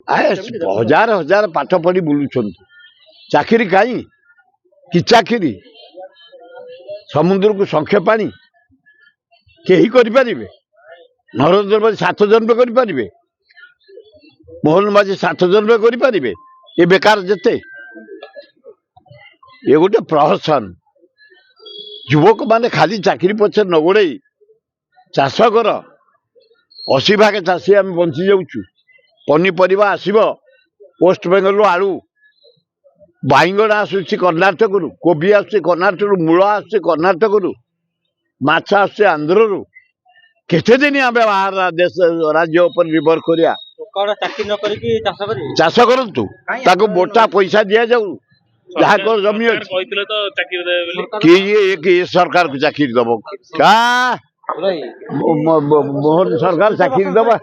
आए हजार हजार पाठ पढ़ी बुलूं चाकरी कहीं कि चाकरी समुद्र को संख्या पानी कहीं करें नरेंद्र मोदी 7 जन्म करें मोहन माझी 7 जन्म करें ये बेकार जेते ये गोटे प्रहसन युवक माने खाली चाकरी पछे न गोड़े चाष कर 80 भाग चाषी आम बंची जाऊँ पनीपरिया आसब वेस्ट बेंगल आलू बाईगण आसूसी कर्णाटक कोबी आसूसी कर्णाटक मूल आसूसी कर्णाटक माछ आसूसी आंध्र केते दिन आम बाहर देश राज्य उपर निर्भर करिया चाष करतु ताको मोटा पैसा दि जाऊ जहाँ को जमी अच्छी कि सरकार को चाकरी दब का मोहन सरकार चाकरी दबा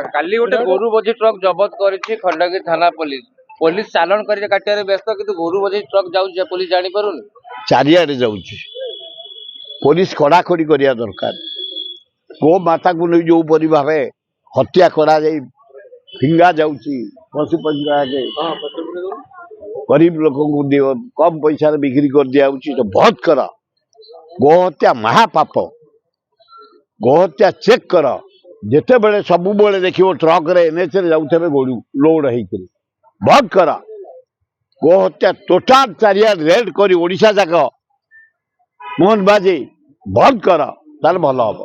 काली गोटे गोरु बोझी ट्रक जबत करिछि खंडगिरी थाना पुलिस पुलिस चालान कर काटियारे व्यस्त किंतु गोरु बोझी ट्रक जाउछि पुलिस जानि पारुन चारियाडे जाउछि पुलिस कड़ाकड़ी करिया दरकार गो माता को नहीं जो परी भावे हत्या करा जाई फिंगा जाउछि पशु पंजरा के गरीब लोगों को दियो कम पैसा बिक्री कर दिया तो बहुत कर गो हत्या महापाप गो हत्या चेक कर जिते बड़े सबु बड़े देखियो ट्रक रे एनएच रे जाउथबे गोडू लोड हेकरी बहुत कर गो हत्या टोटाल चारिया रेड करी ओडिशा जाक मोहन बाजी बहुत कर ताल भल हम।